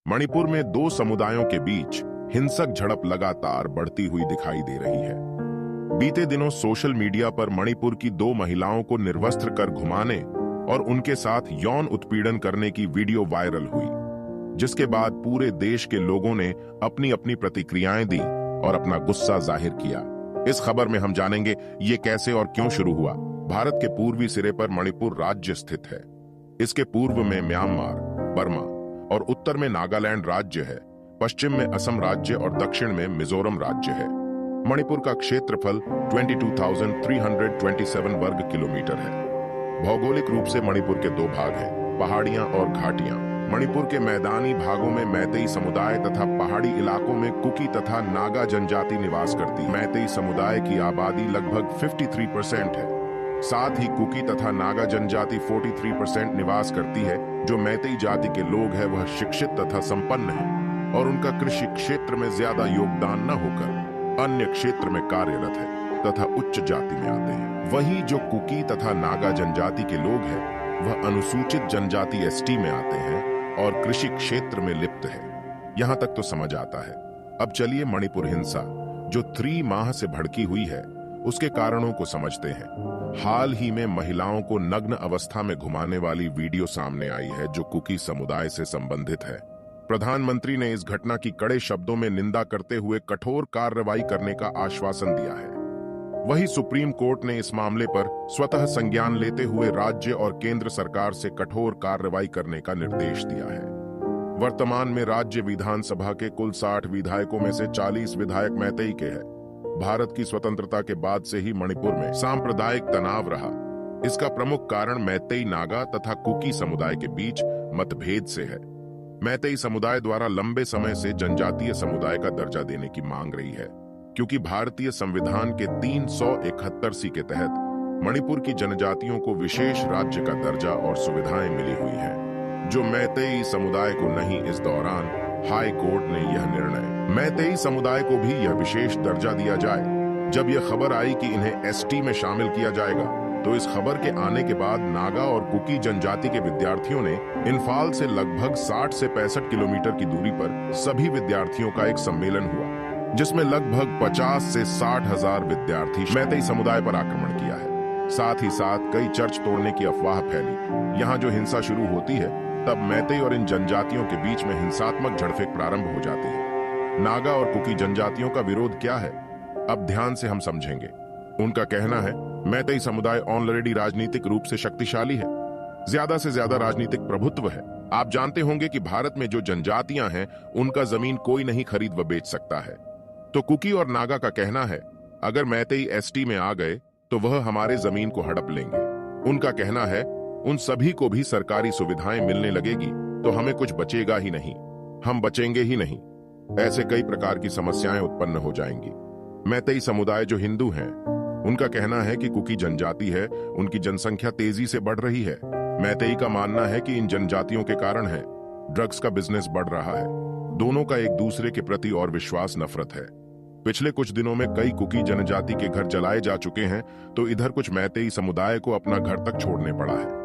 मणिपुर में दो समुदायों के बीच हिंसक झड़प लगातार बढ़ती हुई दिखाई दे रही है। बीते दिनों सोशल मीडिया पर मणिपुर की दो महिलाओं को निर्वस्त्र कर घुमाने और उनके साथ यौन उत्पीड़न करने की वीडियो वायरल हुई, जिसके बाद पूरे देश के लोगों ने अपनी अपनी प्रतिक्रियाएं दी और अपना गुस्सा जाहिर किया। इस खबर में हम जानेंगे ये कैसे और क्यों शुरू हुआ। भारत के पूर्वी सिरे पर मणिपुर राज्य स्थित है। इसके पूर्व में म्यांमार, बर्मा और उत्तर में नागालैंड राज्य है। पश्चिम में असम राज्य और दक्षिण में मिजोरम राज्य है। मणिपुर का क्षेत्रफल 22,327 वर्ग किलोमीटर है। भौगोलिक रूप से मणिपुर के दो भाग हैं, पहाड़ियां और घाटियां। मणिपुर के मैदानी भागों में मैतेई समुदाय तथा पहाड़ी इलाकों में कुकी तथा नागा जनजाति निवास करती है। मैतेई समुदाय की आबादी लगभग 53% है। साथ ही कुकी तथा नागा जनजाति 43% निवास करती है। जो मैतेई जाति के लोग हैं वह शिक्षित तथा संपन्न है और उनका कृषि क्षेत्र में ज्यादा योगदान न होकर अन्य क्षेत्र में कार्यरत है तथा उच्च जाति में आते हैं। वही जो कुकी तथा नागा जनजाति के लोग हैं वह अनुसूचित जनजाति एसटी में आते हैं और कृषि क्षेत्र में लिप्त है। यहां तक तो समझ आता है। अब चलिए मणिपुर हिंसा जो 3 माह से भड़की हुई है उसके कारणों को समझते हैं। हाल ही में महिलाओं को नग्न अवस्था में घुमाने वाली वीडियो सामने आई है जो कुकी समुदाय से संबंधित है। प्रधानमंत्री ने इस घटना की कड़े शब्दों में निंदा करते हुए कठोर कार्रवाई करने का आश्वासन दिया है। वहीं सुप्रीम कोर्ट ने इस मामले पर स्वतः संज्ञान लेते हुए राज्य और केंद्र सरकार से कठोर कार्रवाई करने का निर्देश दिया है। वर्तमान में राज्य विधानसभा के कुल 60 विधायकों में से 40 विधायक मैतेई के हैं। भारत की स्वतंत्रता के बाद से ही मणिपुर में सांप्रदायिक तनाव रहा। इसका प्रमुख कारण मैतेई नागा तथा कुकी समुदाय के बीच मतभेद से है। मैतेई समुदाय द्वारा लंबे समय से जनजातीय समुदाय का दर्जा देने की मांग रही है, क्योंकि भारतीय संविधान के 371 सी के तहत मणिपुर की जनजातियों को विशेष राज्य का दर्जा और सुविधाएं मिली हुई हैं, जो मैतेई समुदाय को नहीं। इस दौरान हाई कोर्ट ने यह निर्णय मैतेई समुदाय को भी यह विशेष दर्जा दिया जाए। जब यह खबर आई कि इन्हें एसटी में शामिल किया जाएगा, तो इस खबर के आने के बाद नागा और कुकी जनजाति के विद्यार्थियों ने इम्फाल से लगभग 60 से 65 किलोमीटर की दूरी पर सभी विद्यार्थियों का एक सम्मेलन हुआ, जिसमें लगभग 50 से 60 हजार विद्यार्थी मैतेई समुदाय पर आक्रमण किया है। साथ ही साथ कई चर्च तोड़ने की अफवाह फैली। यहाँ जो हिंसा शुरू होती है तब मैतेई और इन जनजातियों के बीच में हिंसात्मक झड़पें प्रारंभ हो जाती है। नागा और कुकी जनजातियों का विरोध क्या है, अब ध्यान से हम समझेंगे। उनका कहना है मैतेई समुदाय ऑलरेडी राजनीतिक रूप से शक्तिशाली है, ज्यादा से ज्यादा राजनीतिक प्रभुत्व है। आप जानते होंगे कि भारत में जो जनजातियां हैं उनका जमीन कोई नहीं खरीद व बेच सकता है। तो कुकी और नागा का कहना है अगर मैतेई एसटी में आ गए तो वह हमारे जमीन को हड़प लेंगे। उनका कहना है उन सभी को भी सरकारी सुविधाएं मिलने लगेगी तो हमें कुछ बचेगा ही नहीं, हम बचेंगे ही नहीं। ऐसे कई प्रकार की समस्याएं उत्पन्न हो जाएंगी। मैतेई समुदाय जो हिंदू हैं, उनका कहना है कि कुकी जनजाति है, उनकी जनसंख्या तेजी से बढ़ रही है। मैतेई का मानना है कि इन जनजातियों के कारण है ड्रग्स का बिजनेस बढ़ रहा है। दोनों का एक दूसरे के प्रति और विश्वास नफरत है। पिछले कुछ दिनों में कई कुकी जनजाति के घर जलाए जा चुके हैं, तो इधर कुछ मैतेई समुदाय को अपना घर तक छोड़ने पड़ा है।